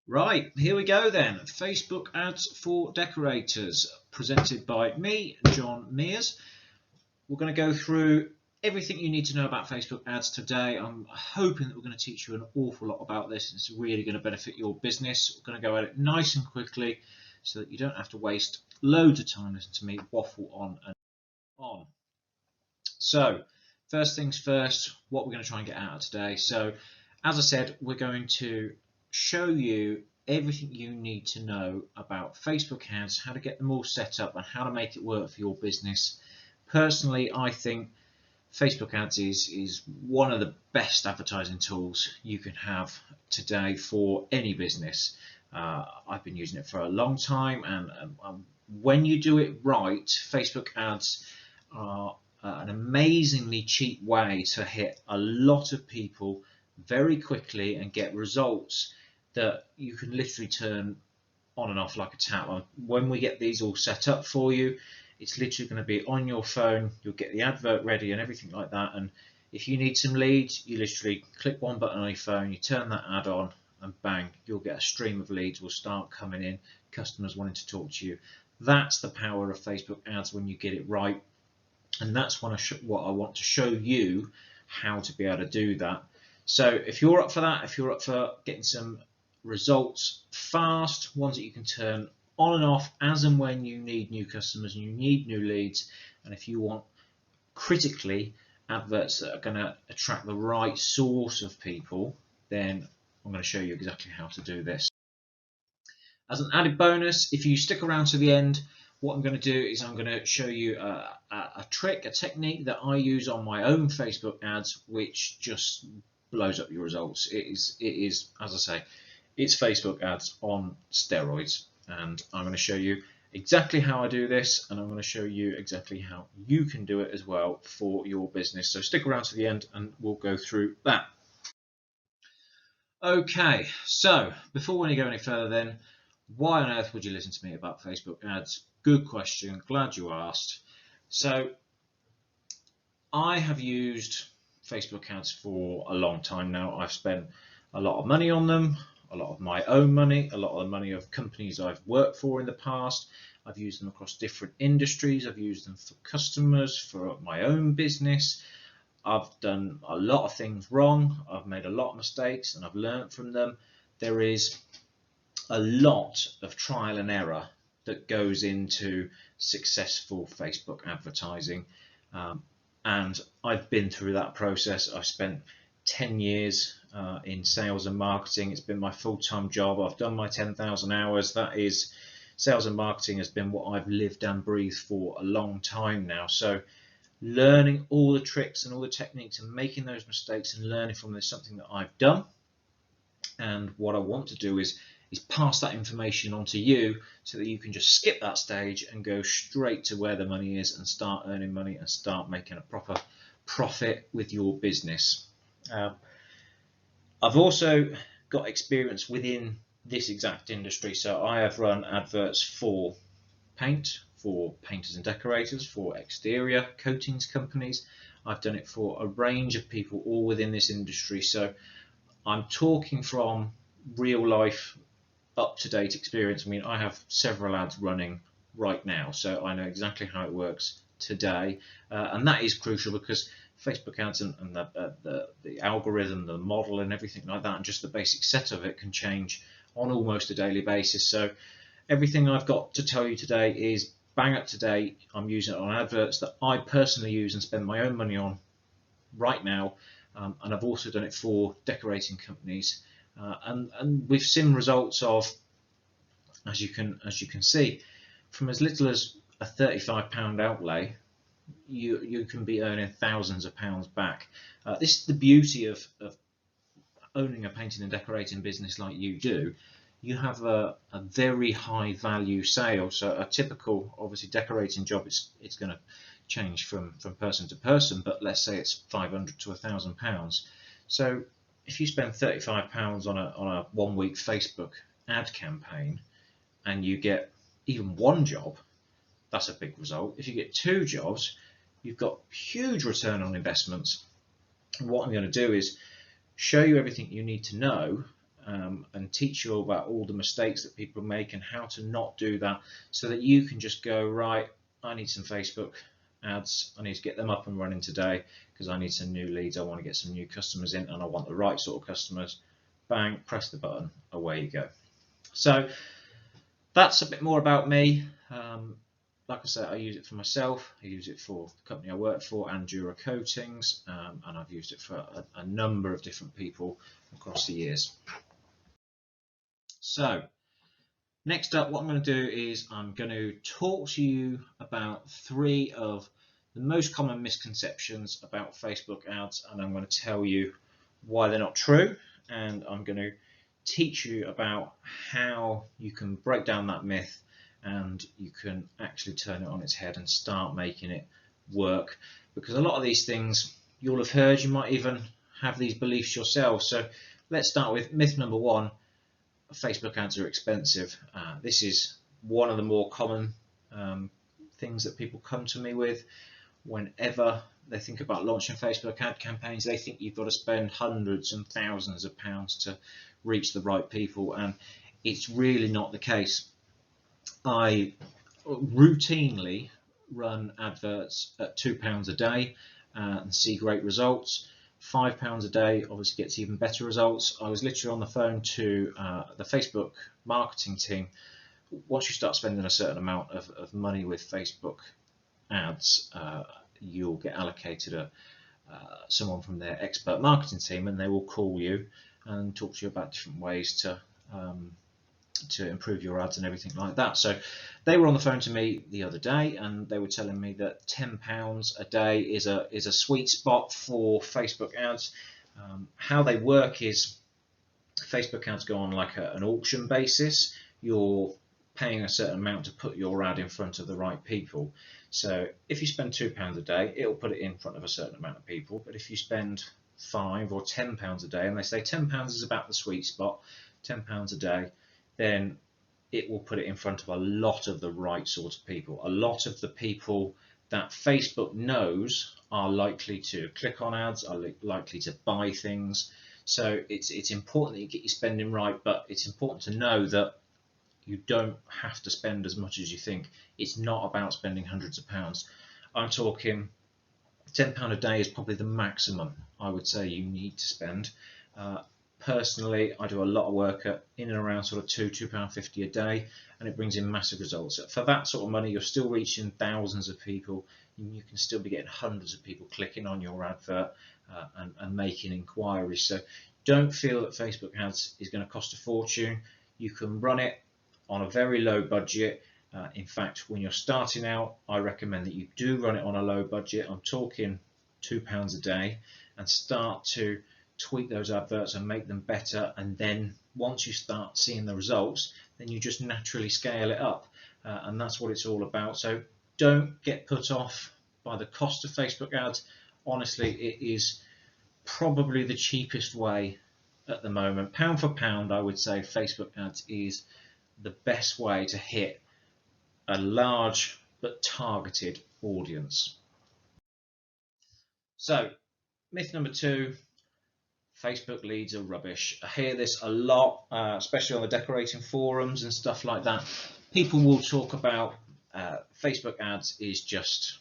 Right, here we go then. Facebook ads for decorators, presented by me, John Mears. We're going to go through everything you need to know about Facebook ads today. I'm hoping that we're going to teach you an awful lot about this. It's really going to benefit your business. We're going to go at it nice and quickly so that you don't have to waste loads of time listening to me waffle on and on. So, first things first, what we're going to try and get out of today. So, as I said, we're going to show you everything you need to know about Facebook ads, how to get them all set up and how to make it work for your business. Personally, I think Facebook ads is one of the best advertising tools you can have today for any business. I've been using it for a long time, and when you do it right, Facebook ads are an amazingly cheap way to hit a lot of people very quickly and get results that you can literally turn on and off like a tap. When we get these all set up for you, it's literally going to be on your phone. You'll get the advert ready and everything like that. And if you need some leads, you literally click one button on your phone, you turn that ad on, and bang, you'll get a stream of leads will start coming in, customers wanting to talk to you. That's the power of Facebook ads when you get it right. And that's what I want to show you how to be able to do that. So if you're up for that, if you're up for getting some results fast, ones that you can turn on and off as and when you need new customers and you need new leads, and if you want critically adverts that are going to attract the right source of people, then I'm going to show you exactly how to do this. As an added bonus, if you stick around to the end, what I'm going to do is I'm going to show you a trick, a technique that I use on my own Facebook ads, which just blows up your results. It is, as I say, it's Facebook ads on steroids, and I'm going to show you exactly how I do this, and I'm going to show you exactly how you can do it as well for your business. So stick around to the end and we'll go through that. Okay, so before we go any further then, why on earth would you listen to me about Facebook ads? Good question, glad you asked. So I have used Facebook ads for a long time now. I've spent a lot of money on them, a lot of my own money, a lot of the money of companies I've worked for in the past. I've used them across different industries. I've used them for customers, for my own business. I've done a lot of things wrong. I've made a lot of mistakes and I've learned from them. There is a lot of trial and error that goes into successful Facebook advertising. And I've been through that process. I've spent 10 years in sales and marketing. It's been my full-time job. I've done my 10,000 hours. That is, sales and marketing has been what I've lived and breathed for a long time now. So learning all the tricks and all the techniques and making those mistakes and learning from them is something that I've done. And what I want to do is pass that information on to you so that you can just skip that stage and go straight to where the money is and start earning money and start making a proper profit with your business. I've also got experience within this exact industry. So I have run adverts for paint, for painters and decorators, for exterior coatings companies. I've done it for a range of people all within this industry. So I'm talking from real life, up-to-date experience. I mean, I have several ads running right now, so I know exactly how it works today, and that is crucial because Facebook ads and the algorithm, the model and everything like that, and just the basic set of it can change on almost a daily basis. So everything I've got to tell you today is bang up to date. I'm using it on adverts that I personally use and spend my own money on right now, and I've also done it for decorating companies, and we've seen results of, as you can see, from as little as a £35 outlay, you can be earning thousands of pounds back. This is the beauty of owning a painting and decorating business like you do. You have a very high value sale. So a typical, obviously, decorating job, it's going to change from person to person, but let's say it's £500 to £1,000. So if you spend £35 on a 1 week Facebook ad campaign and you get even one job, that's a big result. If you get 2 jobs, you've got huge return on investments. And what I'm going to do is show you everything you need to know and teach you about all the mistakes that people make and how to not do that, so that you can just go, right, I need some Facebook ads, I need to get them up and running today because I need some new leads, I want to get some new customers in, and I want the right sort of customers. Bang, press the button, away you go. So that's a bit more about me. Like I said, I use it for myself, I use it for the company I work for, Andura Coatings, and I've used it for a number of different people across the years. So next up, what I'm going to do is I'm going to talk to you about 3 of the most common misconceptions about Facebook ads, and I'm going to tell you why they're not true, and I'm going to teach you about how you can break down that myth and you can actually turn it on its head and start making it work. Because a lot of these things you'll have heard, you might even have these beliefs yourself. So let's start with myth number 1. Facebook ads are expensive. This is one of the more common things that people come to me with whenever they think about launching Facebook ad campaigns. They think you've got to spend hundreds and thousands of pounds to reach the right people, and it's really not the case. I routinely run adverts at £2 a day and see great results. £5 a day obviously gets even better results. I was literally on the phone to the Facebook marketing team. Once you start spending a certain amount of money with Facebook ads, you'll get allocated someone from their expert marketing team, and they will call you and talk to you about different ways to improve your ads and everything like that. So they were on the phone to me the other day, and they were telling me that £10 a day is a sweet spot for Facebook ads. How they work is Facebook ads go on like an auction basis. You're paying a certain amount to put your ad in front of the right people. So if you spend £2 a day, it'll put it in front of a certain amount of people. But if you spend £5 or £10 a day, and they say £10 is about the sweet spot, £10 a day, then it will put it in front of a lot of the right sort of people. A lot of the people that Facebook knows are likely to click on ads, are likely to buy things. So it's important that you get your spending right, but it's important to know that you don't have to spend as much as you think. It's not about spending hundreds of pounds. I'm talking £10 a day is probably the maximum I would say you need to spend. Personally, I do a lot of work in and around sort of £2.50 a day, and it brings in massive results. For that sort of money, you're still reaching thousands of people, and you can still be getting hundreds of people clicking on your advert and making inquiries. So don't feel that Facebook ads is going to cost a fortune. You can run it on a very low budget. In fact, when you're starting out, I recommend that you do run it on a low budget. I'm talking £2 a day, and start to tweak those adverts and make them better, and then once you start seeing the results, then you just naturally scale it up, and that's what it's all about. So don't get put off by the cost of Facebook ads. Honestly, it is probably the cheapest way at the moment. Pound for pound, I would say Facebook ads is the best way to hit a large but targeted audience. So myth number 2, Facebook leads are rubbish. I hear this a lot, especially on the decorating forums and stuff like that. People will talk about Facebook ads is just,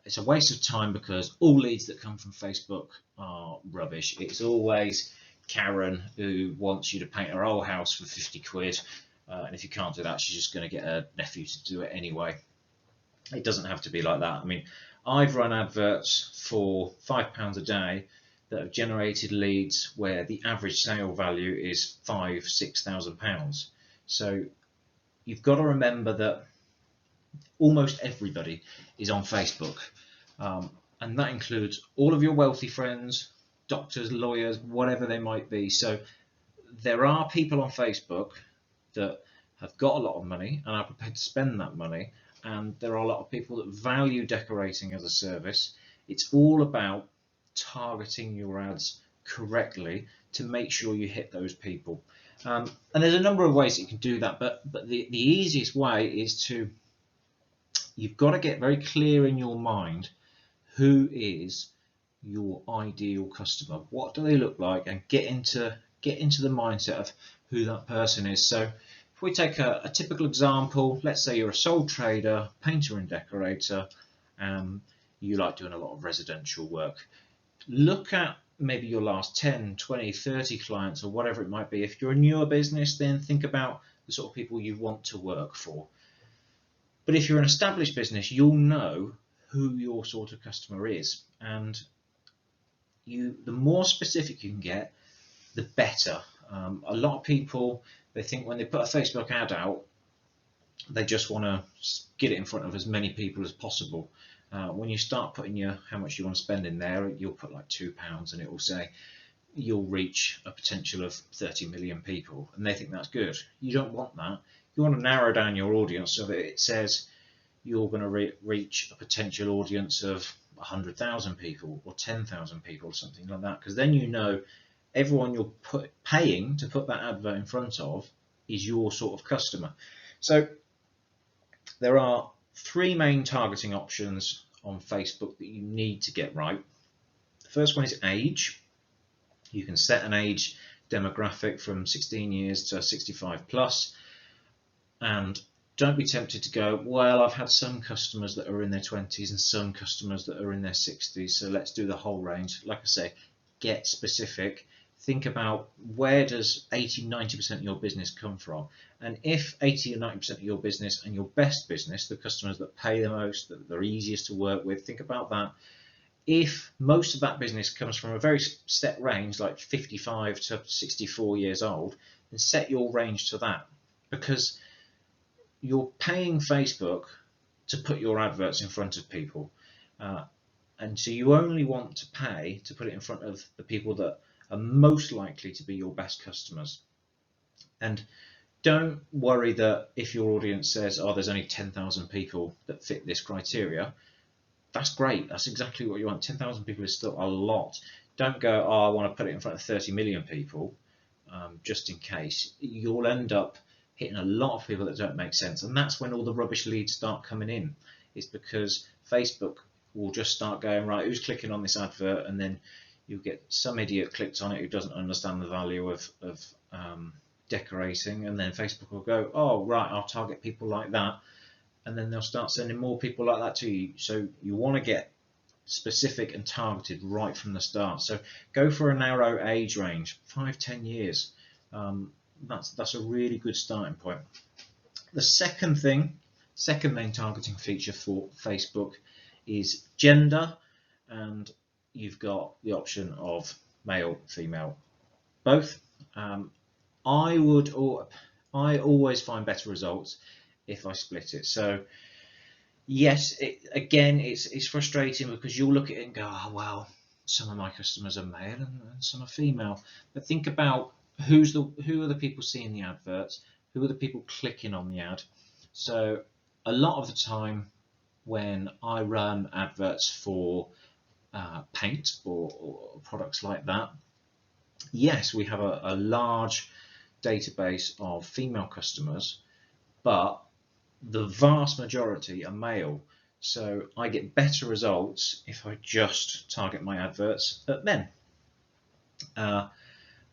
it's a waste of time because all leads that come from Facebook are rubbish. It's always Karen who wants you to paint her whole house for 50 quid, and if you can't do that, she's just going to get her nephew to do it anyway. It doesn't have to be like that. I mean, I've run adverts for £5 a day that have generated leads where the average sale value is £5,000–6,000. So you've got to remember that almost everybody is on Facebook, and that includes all of your wealthy friends, doctors, lawyers, whatever they might be. So there are people on Facebook that have got a lot of money and are prepared to spend that money, and there are a lot of people that value decorating as a service. It's all about targeting your ads correctly to make sure you hit those people, and there's a number of ways that you can do that, but the easiest way is you've got to get very clear in your mind who is your ideal customer, what do they look like, and get into get into the mindset of who that person is. So if we take a typical example, let's say you're a sole trader, painter and decorator, you like doing a lot of residential work. Look at maybe your last 10, 20, 30 clients or whatever it might be. If you're a newer business, then think about the sort of people you want to work for. But if you're an established business, you'll know who your sort of customer is, and the more specific you can get, the better. A lot of people, they think when they put a Facebook ad out, they just want to get it in front of as many people as possible. When you start putting how much you want to spend in there, you'll put like £2 and it will say you'll reach a potential of 30 million people, and they think that's good. You don't want that. You want to narrow down your audience so that it says you're going to reach a potential audience of 100,000 people or 10,000 people or something like that, because then you know everyone you're paying to put that advert in front of is your sort of customer. So there are 3 main targeting options on Facebook that you need to get right. The first one is age. You can set an age demographic from 16 years to 65 plus, and don't be tempted to go, well, I've had some customers that are in their 20s and some customers that are in their 60s, so let's do the whole range. Like I say, get specific. Think about where does 80-90% of your business come from, and if 80 or 90% of your business and your best business, the customers that pay the most, that are easiest to work with, think about that. If most of that business comes from a very set range, like 55 to 64 years old, then set your range to that, because you're paying Facebook to put your adverts in front of people, and so you only want to pay to put it in front of the people that are most likely to be your best customers. And don't worry that if your audience says, oh, there's only 10,000 people that fit this criteria. That's great. That's exactly what you want. 10,000 people is still a lot. Don't go, oh, I want to put it in front of 30 million people, just in case. You'll end up hitting a lot of people that don't make sense, and that's when all the rubbish leads start coming in. It's because Facebook will just start going, right, who's clicking on this advert, and then you get some idiot clicked on it who doesn't understand the value of decorating, and then Facebook will go, oh, right, I'll target people like that, and then they'll start sending more people like that to you. So you want to get specific and targeted right from the start. So go for a narrow age range, 5-10 years. That's a really good starting point. The second main targeting feature for Facebook is gender, and you've got the option of male, female, both. I always find better results if I split it. So yes, it's frustrating because you'll look at it and go, oh, well, some of my customers are male and some are female. But think about who are the people seeing the adverts, who are the people clicking on the ad. So a lot of the time when I run adverts for paint or products like that, yes, we have a large database of female customers, but the vast majority are male. So I get better results if I just target my adverts at men.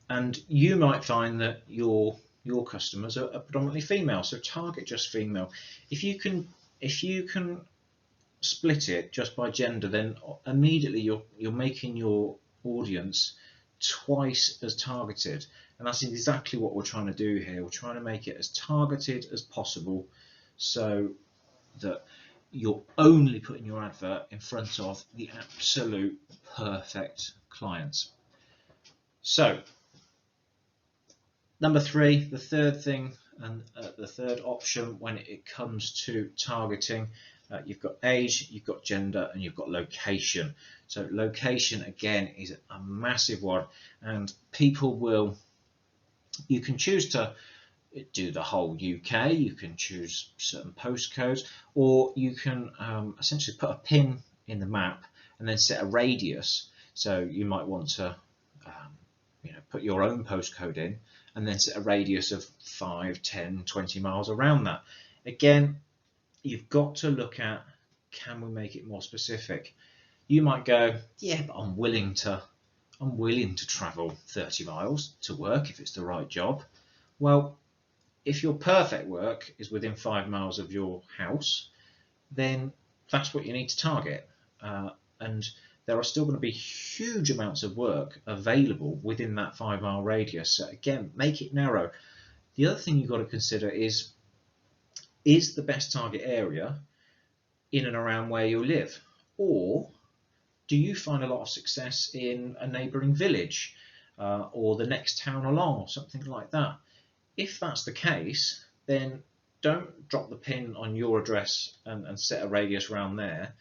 And you might find that your customers are predominantly female, so target just female. If you can split it just by gender, then immediately you're making your audience twice as targeted, and that's exactly what we're trying to do here. We're trying to make it as targeted as possible so that you're only putting your advert in front of the absolute perfect clients. So number 3, the third thing, and the third option when it comes to targeting, you've got age, you've got gender, and you've got location. So location, again, is a massive one, and you can choose to do the whole UK, you can choose certain postcodes, or you can essentially put a pin in the map and then set a radius. So you might want to put your own postcode in and then set a radius of 5, 10, 20 miles around that. Again, you've got to look at, can we make it more specific? You might go, yeah, but I'm willing to I'm willing to travel 30 miles to work if it's the right job. Well, if your perfect work is within 5 miles of your house, then that's what you need to target. And there are still going to be huge amounts of work available within that 5 mile radius. So again, make it narrow. The other thing you've got to consider is the best target area in and around where you live? Or do you find a lot of success in a neighbouring village or the next town along or something like that? If that's the case, then don't drop the pin on your address and set a radius around there.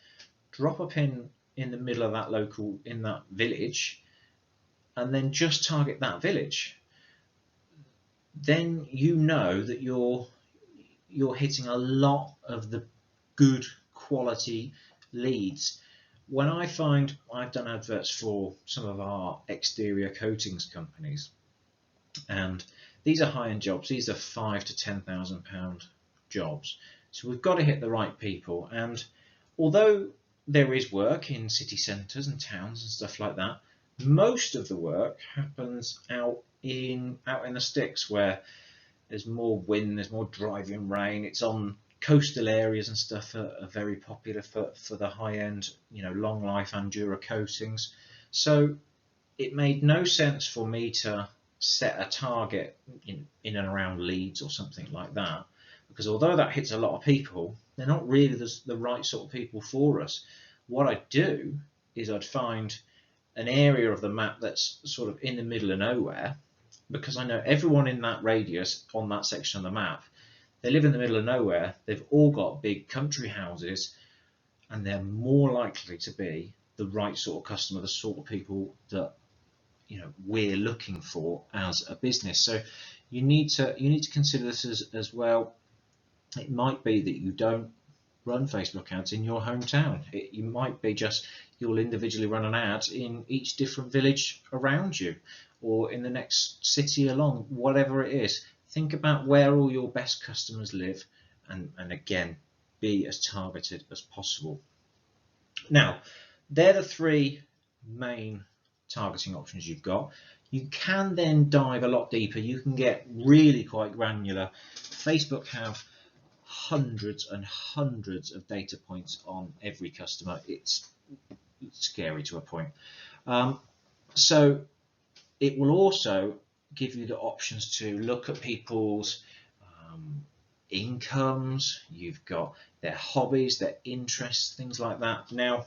Drop a pin in the middle of that local, in that village, and then just target that village. Then you know that you're hitting a lot of the good quality leads. When I've done adverts for some of our exterior coatings companies, and these are high-end jobs. These are £5,000 to £10,000 jobs. So we've got to hit the right people. And although there is work in city centres and towns and stuff like that, most of the work happens out in the sticks where there's more wind, there's more driving rain. It's on coastal areas and stuff are very popular for the high-end, long life Andura coatings. So it made no sense for me to set a target in and around Leeds or something like that, because although that hits a lot of people, they're not really the right sort of people for us. What I'd do is I'd find an area of the map that's sort of in the middle of nowhere, because I know everyone in that radius on that section of the map, they live in the middle of nowhere, they've all got big country houses, and they're more likely to be the right sort of customer, the sort of people that we're looking for as a business. So you need to consider this as well. It might be that you don't run Facebook ads in your hometown. You might be just you'll individually run an ad in each different village around you, or in the next city along, whatever it is. Think about where all your best customers live, and again, be as targeted as possible. Now, they're the three main targeting options you've got. You can then dive a lot deeper. You can get really quite granular. Facebook have hundreds and hundreds of data points on every customer. It's scary to a point. So it will also give you the options to look at people's incomes. You've got their hobbies, their interests, things like that. Now,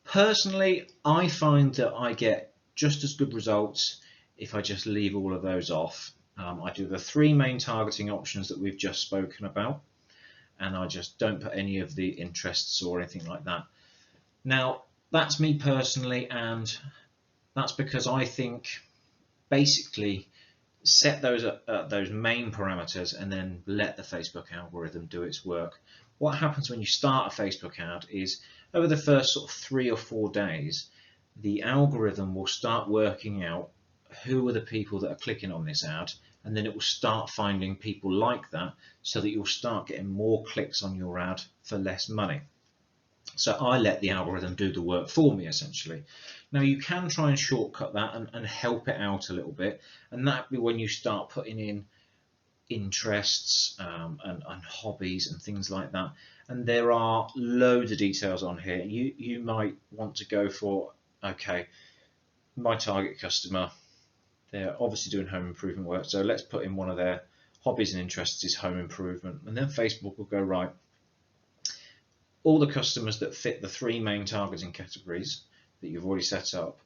personally, I find that I get just as good results if I just leave all of those off. I do the three main targeting options that we've just spoken about, and I just don't put any of the interests or anything like that. Now, that's me personally, and that's because I think basically set those main parameters and then let the Facebook algorithm do its work. What happens when you start a Facebook ad is over the first sort of 3 or 4 days, the algorithm will start working out who are the people that are clicking on this ad, and then it will start finding people like that, so that you'll start getting more clicks on your ad for less money. So I let the algorithm do the work for me, essentially. Now you can try and shortcut that and help it out a little bit, and that'd be when you start putting in interests and hobbies and things like that. And there are loads of details on here. You might want to go for, okay, my target customer, they're obviously doing home improvement work, so let's put in one of their hobbies and interests is home improvement, and then Facebook will go, right, all the customers that fit the 3 main targeting categories that you've already set up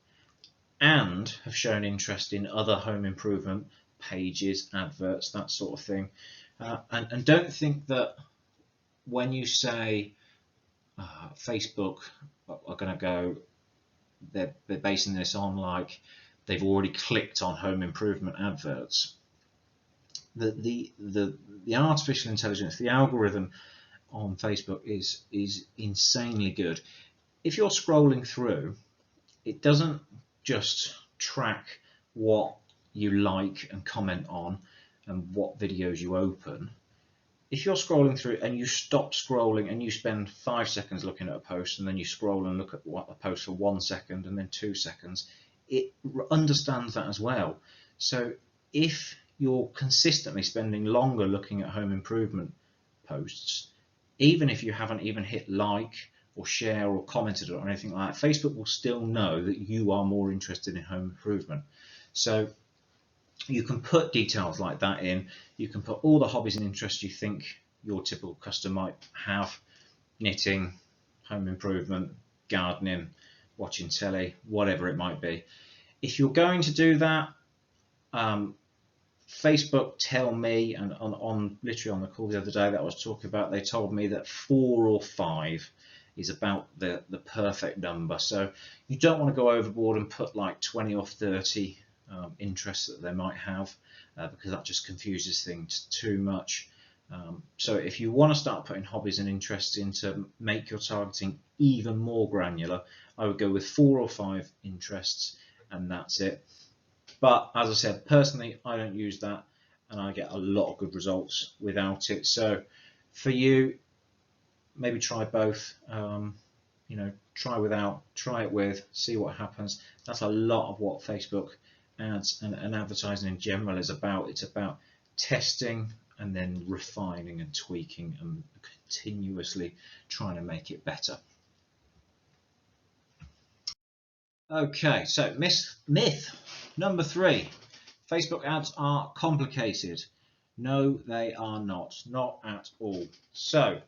and have shown interest in other home improvement pages, adverts, that sort of thing. And don't think that when you say Facebook are going to go, they're basing this on like they've already clicked on home improvement adverts. The artificial intelligence, the algorithm on Facebook is insanely good. If you're scrolling through, it doesn't just track what you like and comment on and what videos you open. if you're scrolling through and you stop scrolling and you spend 5 seconds looking at a post, and then you scroll and look at a post for 1 second and then 2 seconds, it understands that as well. So if you're consistently spending longer looking at home improvement posts, even if you haven't even hit like or share or commented or anything like that, Facebook will still know that you are more interested in home improvement. So you can put details like that in. You can put all the hobbies and interests you think your typical customer might have: knitting, home improvement, gardening, watching telly, whatever it might be. If you're going to do that, Facebook tell me, and literally on the call the other day that I was talking about, they told me that 4 or 5 is about the perfect number. So you don't want to go overboard and put like 20 or 30 interests that they might have, because that just confuses things too much. So if you want to start putting hobbies and interests in to make your targeting even more granular, I would go with 4 or 5 interests, and that's it. But as I said, personally, I don't use that, and I get a lot of good results without it. So for you, maybe try both. Try without, try it with, see what happens. That's a lot of what Facebook ads and advertising in general is about. It's about testing and then refining and tweaking and continuously trying to make it better. Okay, so myth number 3: Facebook ads are complicated. No, they are not at all. So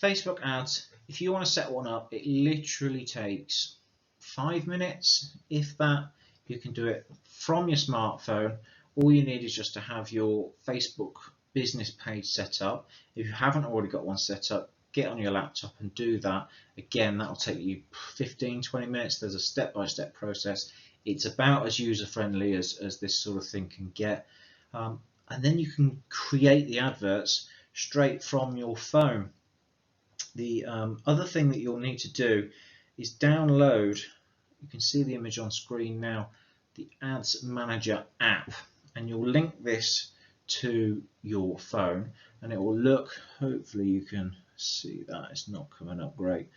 Facebook ads, if you want to set one up, it literally takes 5 minutes, if that. You can do it from your smartphone. All you need is just to have your Facebook business page set up. If you haven't already got one set up, get on your laptop and do that. Again, that'll take you 15-20 minutes. There's a step-by-step process. It's about as user-friendly as this sort of thing can get. And then you can create the adverts straight from your phone. The other thing that you'll need to do is download, you can see the image on screen now, the Ads Manager app, and you'll link this to your phone, and it will look, hopefully you can see that, it's not coming up great,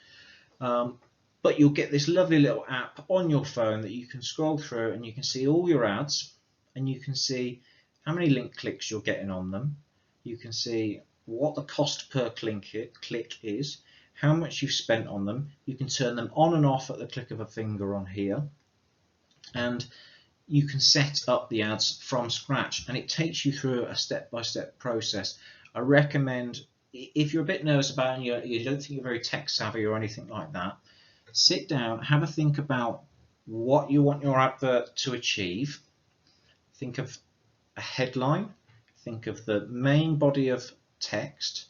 but you'll get this lovely little app on your phone that you can scroll through, and you can see all your ads, and you can see how many link clicks you're getting on them. You can see what the cost per click is, how much you've spent on them. You can turn them on and off at the click of a finger on here, and you can set up the ads from scratch, and it takes you through a step-by-step process. I recommend, if you're a bit nervous about it and you don't think you're very tech savvy or anything like that, sit down, have a think about what you want your advert to achieve. Think of a headline, think of the main body of text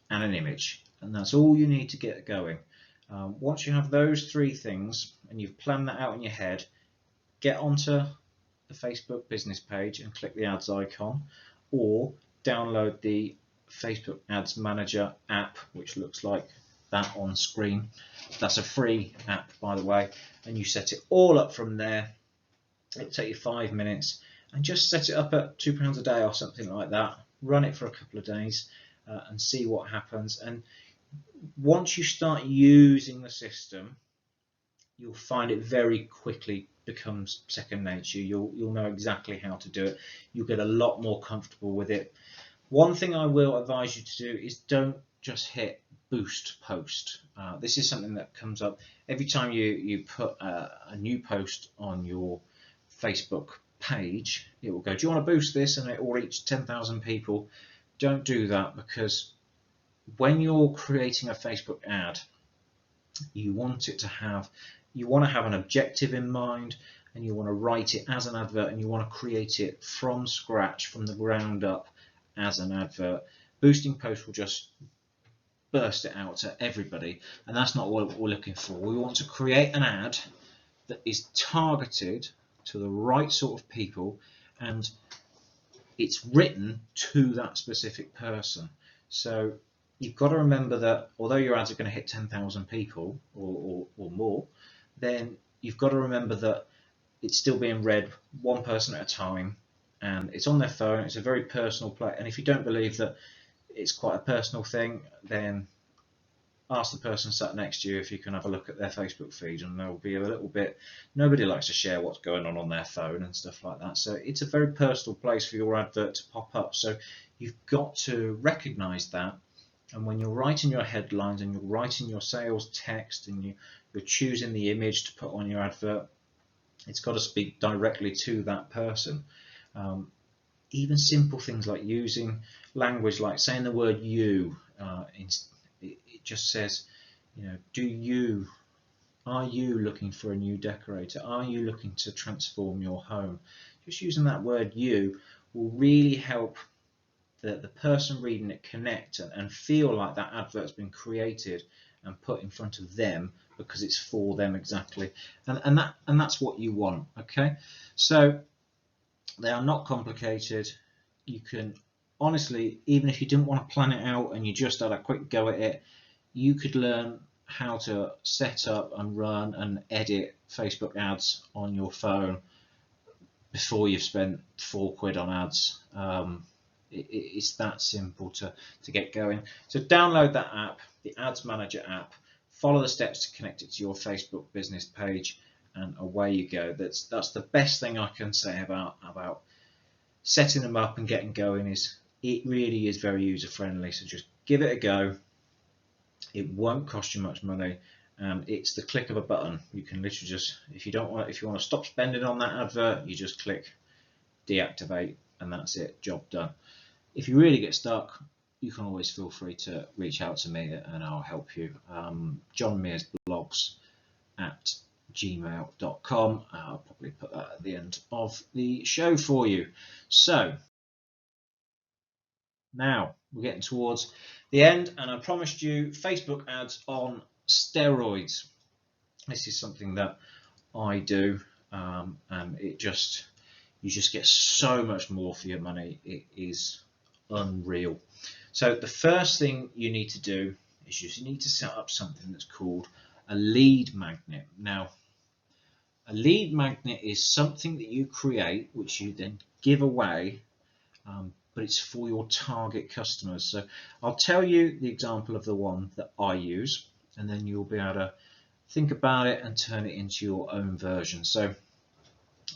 and an image, and that's all you need to get going. Once you have those 3 things and you've planned that out in your head, get onto the Facebook business page and click the ads icon, or download the Facebook Ads Manager app, which looks like that on screen. That's a free app, by the way, and you set it all up from there. It'll take you 5 minutes, and just set it up at £2 a day or something like that. Run it for a couple of days and see what happens. And once you start using the system, you'll find it very quickly becomes second nature. You'll know exactly how to do it. You'll get a lot more comfortable with it. One thing I will advise you to do is don't just hit boost post. This is something that comes up every time you put a new post on your Facebook page. It will go, do you want to boost this, and it will reach 10,000 people. Don't do that, because when you're creating a Facebook ad, you want to have an objective in mind, and you want to write it as an advert, and you want to create it from scratch, from the ground up, as an advert. Boosting posts will just burst it out to everybody, and that's not what we're looking for. We want to create an ad that is targeted to the right sort of people, and it's written to that specific person. So you've got to remember that although your ads are going to hit 10,000 people or more, then you've got to remember that it's still being read one person at a time, and it's on their phone. It's a very personal play, and if you don't believe that it's quite a personal thing, then ask the person sat next to you if you can have a look at their Facebook feed, and there'll be a little bit, nobody likes to share what's going on their phone and stuff like that, so it's a very personal place for your advert to pop up. So you've got to recognize that, and when you're writing your headlines and you're writing your sales text and you're choosing the image to put on your advert, it's got to speak directly to that person. Even simple things like using language like saying the word you, it just says, you know, are you looking for a new decorator? Are you looking to transform your home? Just using that word you will really help the person reading it connect and feel like that advert's been created and put in front of them because it's for them exactly. And that's what you want, okay? So they are not complicated. You can honestly, even if you didn't want to plan it out and you just had a quick go at it, you could learn how to set up and run and edit Facebook ads on your phone before you've spent £4 on ads. It's that simple to get going. So download that app, the Ads Manager app, follow the steps to connect it to your Facebook business page, and away you go. That's the best thing I can say about setting them up and getting going. Is it really is very user friendly, so just give it a go. It won't cost you much money, and it's the click of a button. You can literally just, if you want to stop spending on that advert, you just click deactivate, and that's it, job done. If you really get stuck, you can always feel free to reach out to me and I'll help you. John Mears blogs at gmail.com. I'll probably put that at the end of the show for you. So now we're getting towards the end, and I promised you Facebook ads on steroids. This is something that I do, and you just get so much more for your money. It is unreal. So the first thing you need to do is you need to set up something that's called a lead magnet. Now, a lead magnet is something that you create which you then give away, but it's for your target customers. So I'll tell you the example of the one that I use, and then you'll be able to think about it and turn it into your own version. So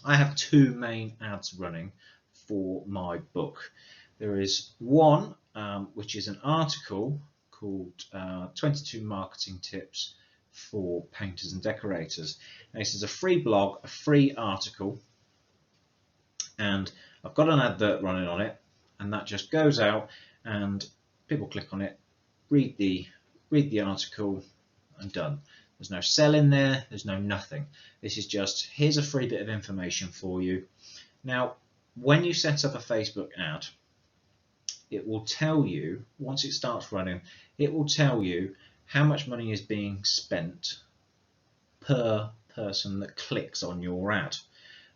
I have two main ads running for my book. There is one which is an article called 22 Marketing Tips for Painters and Decorators. Now, this is a free blog, a free article, and I've got an advert running on it, and that just goes out and people click on it, read the article, and done. There's no sell in there, there's no nothing. This is just, here's a free bit of information for you. Now, when you set up a Facebook ad, it will tell you, once it starts running, it will tell you how much money is being spent per person that clicks on your ad.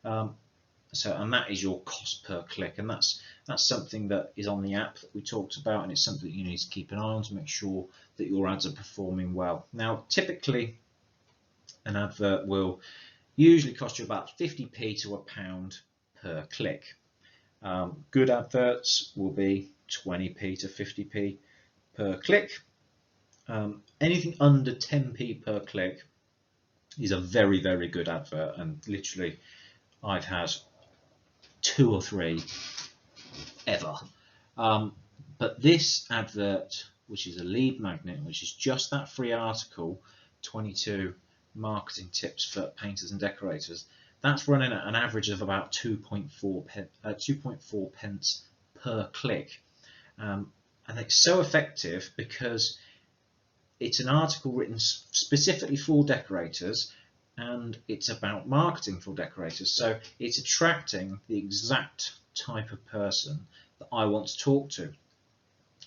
And that is your cost per click, and that's something that is on the app that we talked about, and it's something that you need to keep an eye on to make sure that your ads are performing well. Now, typically, an advert will usually cost you about 50p to £1 per click. Good adverts will be 20p to 50p per click. Anything under 10p per click is a very, very good advert, and literally I've had 2 or 3 ever. But this advert, which is a lead magnet, which is just that free article, 22 Marketing Tips for Painters and Decorators, that's running at an average of about 2.4 pence per click. And it's so effective because it's an article written specifically for decorators, and it's about marketing for decorators. So it's attracting the exact type of person that I want to talk to.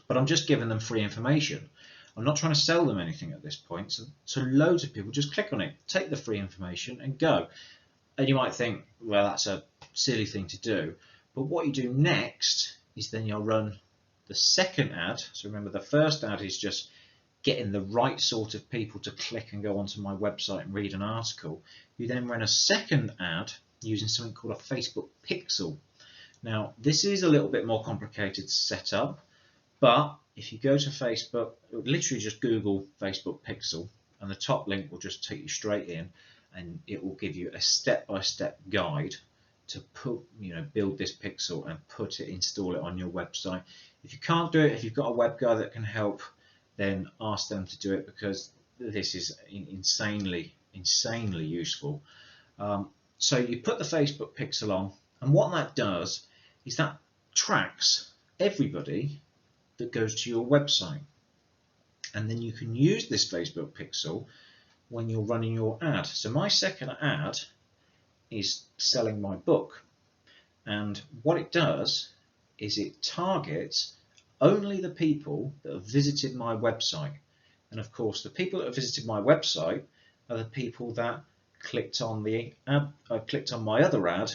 But I'm just giving them free information. I'm not trying to sell them anything at this point. So loads of people just click on it, take the free information and go. And you might think, well, that's a silly thing to do. But what you do next is then you'll run the second ad. So remember, the first ad is just getting the right sort of people to click and go onto my website and read an article. You then run a second ad using something called a Facebook pixel. Now, this is a little bit more complicated to set up, but if you go to Facebook, literally just Google Facebook Pixel, and the top link will just take you straight in, and it will give you a step-by-step guide to build this pixel and install it on your website. If you can't do it, if you've got a web guy that can help, then ask them to do it, because this is insanely useful. So you put the Facebook pixel on, and what that does is that tracks everybody that goes to your website, and then you can use this Facebook pixel when you're running your ad. So my second ad is selling my book, and what it does is it targets only the people that have visited my website. And of course, the people that have visited my website are the people that clicked on the ad, clicked on my other ad,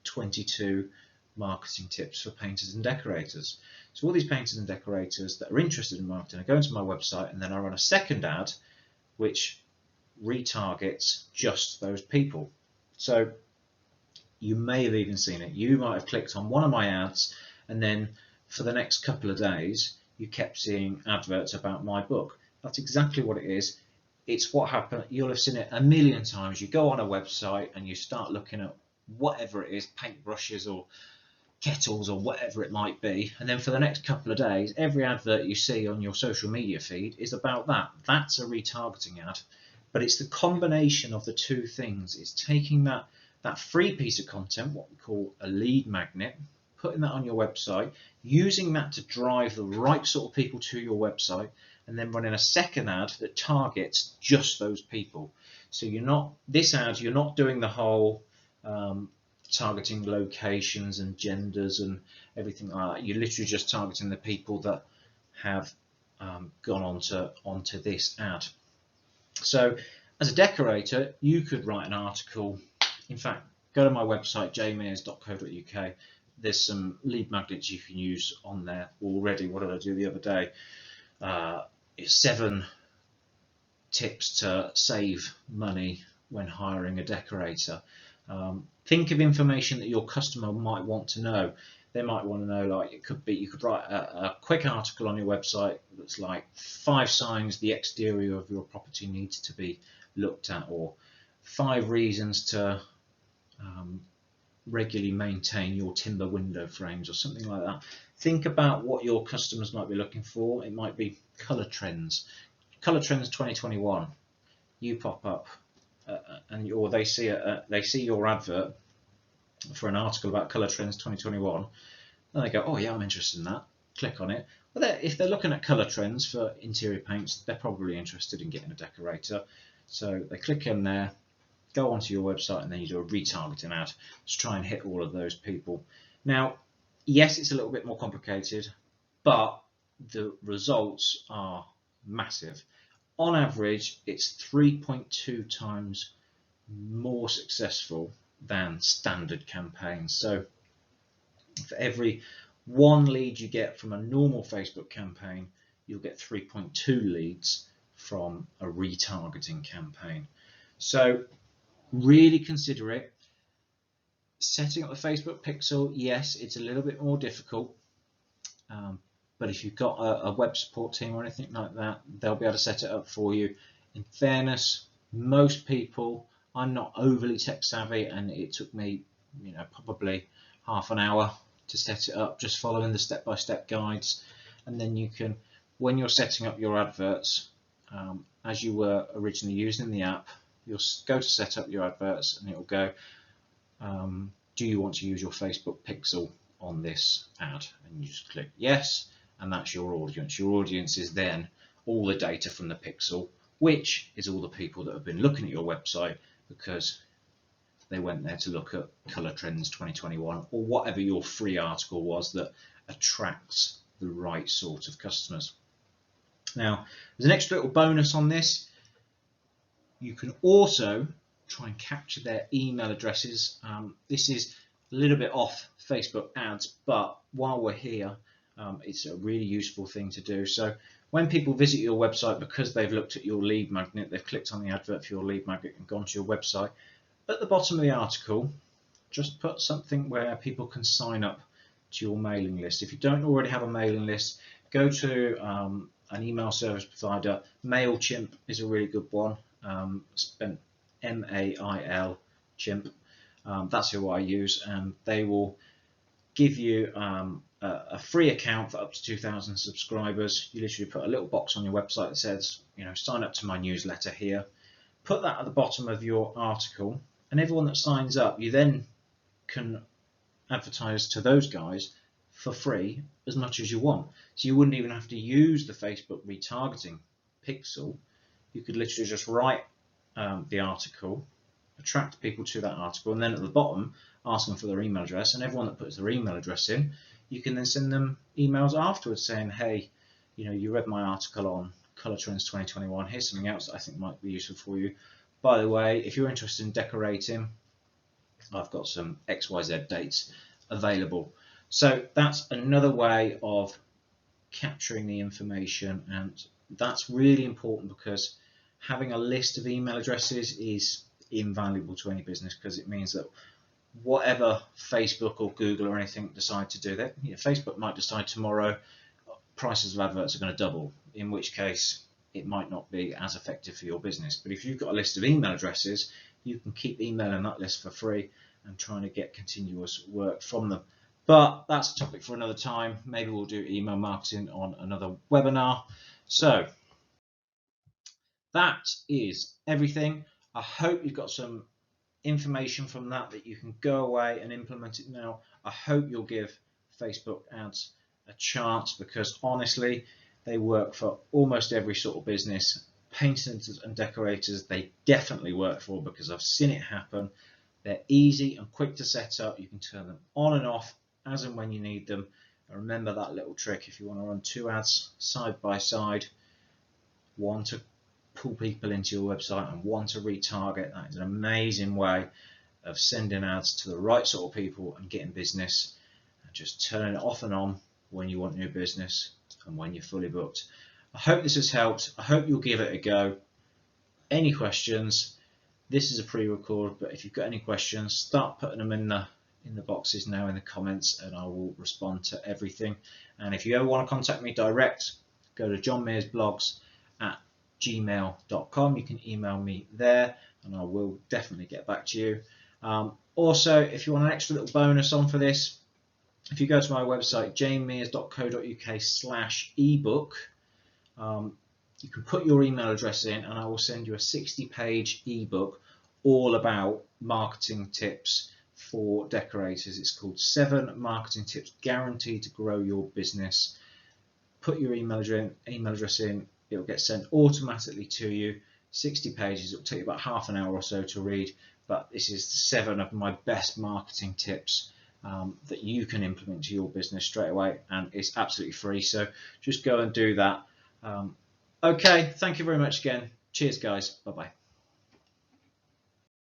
22 marketing tips for painters and decorators. So all these painters and decorators that are interested in marketing are going to my website, and then I run a second ad which retargets just those people. So you may have even seen it. You might have clicked on one of my ads, and then for the next couple of days you kept seeing adverts about my book. That's exactly what it is. It's what happened. You'll have seen it a million times. You go on a website and you start looking at whatever it is, paintbrushes or kettles or whatever it might be, and then for the next couple of days every advert you see on your social media feed is about that. That's a retargeting ad. But it's the combination of the two things. It's taking that free piece of content, what we call a lead magnet, putting that on your website, using that to drive the right sort of people to your website, and then running a second ad that targets just those people. So you're not doing the whole targeting locations and genders and everything like that. You're literally just targeting the people that have gone onto this ad. So as a decorator, you could write an article. In fact, go to my website, jmears.co.uk. There's some lead magnets you can use on there already. What did I do the other day? It's 7 tips to save money when hiring a decorator. Think of information that your customer might want to know. They might want to know, like, you could write a quick article on your website that's like 5 signs the exterior of your property needs to be looked at, or 5 reasons to regularly maintain your timber window frames, or something like that. Think about what your customers might be looking for. It might be color trends 2021. You pop up or they see your advert for an article about color trends 2021, and they go, oh yeah, I'm interested in that. Click on it. Well, if they're looking at color trends for interior paints, they're probably interested in getting a decorator. So they click in there, go onto your website, and then you do a retargeting ad to try and hit all of those people. Now, yes, it's a little bit more complicated, but the results are massive. On average, it's 3.2 times more successful than standard campaigns. So for every 1 lead you get from a normal Facebook campaign, you'll get 3.2 leads from a retargeting campaign. So really consider it. Setting up the Facebook pixel, yes, it's a little bit more difficult, but if you've got a web support team or anything like that, they'll be able to set it up for you. In fairness, most people, I'm not overly tech savvy, and it took me probably half an hour to set it up, just following the step-by-step guides. And then you can, when you're setting up your adverts, as you were originally using the app, you'll go to set up your adverts, and it will go, do you want to use your Facebook pixel on this ad? And you just click yes, and that's your audience. Your audience is then all the data from the pixel, which is all the people that have been looking at your website because they went there to look at color trends 2021, or whatever your free article was that attracts the right sort of customers. Now, there's an extra little bonus on this. You can also try and capture their email addresses. This is a little bit off Facebook ads, but while we're here, it's a really useful thing to do. So when people visit your website, because they've looked at your lead magnet, they've clicked on the advert for your lead magnet and gone to your website, at the bottom of the article, just put something where people can sign up to your mailing list. If you don't already have a mailing list, go to an email service provider. MailChimp is a really good one. Spent MAIL Chimp. That's who I use, and they will give you a free account for up to 2,000 subscribers. You literally put a little box on your website that says, sign up to my newsletter here. Put that at the bottom of your article, and everyone that signs up, you then can advertise to those guys for free as much as you want. So you wouldn't even have to use the Facebook retargeting pixel. You could literally just write the article, attract people to that article, and then at the bottom ask them for their email address, and everyone that puts their email address in, you can then send them emails afterwards saying, hey, you read my article on Colour Trends 2021, here's something else that I think might be useful for you. By the way, if you're interested in decorating, I've got some XYZ dates available. So that's another way of capturing the information, and that's really important because having a list of email addresses is invaluable to any business, because it means that whatever Facebook or Google or anything decide to do, that Facebook might decide tomorrow prices of adverts are going to double, in which case it might not be as effective for your business. But if you've got a list of email addresses, you can keep emailing that list for free and trying to get continuous work from them. But that's a topic for another time. Maybe we'll do email marketing on another webinar. So that is everything. I hope you've got some information from that you can go away and implement it now. I hope you'll give Facebook ads a chance, because honestly, they work for almost every sort of business. Painters and decorators, they definitely work for, because I've seen it happen. They're easy and quick to set up. You can turn them on and off as and when you need them. And remember that little trick: if you want to run 2 ads side by side, one to pull people into your website and one to retarget, that is an amazing way of sending ads to the right sort of people and getting business, and just turning it off and on when you want new business and when you're fully booked. I hope this has helped. I hope you'll give it a go. Any questions? This is a pre-record, but if you've got any questions, start putting them in the boxes now in the comments, and I will respond to everything. And if you ever want to contact me direct, go to johnmearsblogs@gmail.com. You can email me there, and I will definitely get back to you. Also, if you want an extra little bonus on for this, if you go to my website, jamemears.co.uk/ebook, you can put your email address in, and I will send you a 60-page ebook all about marketing tips for decorators. It's called 7 Marketing Tips Guaranteed to Grow Your Business. Put your email address in, it will get sent automatically to you. 60 pages, it will take you about half an hour or so to read, but this is 7 of my best marketing tips that you can implement to your business straight away, and it's absolutely free, so just go and do that. Okay, thank you very much again. Cheers guys, bye bye.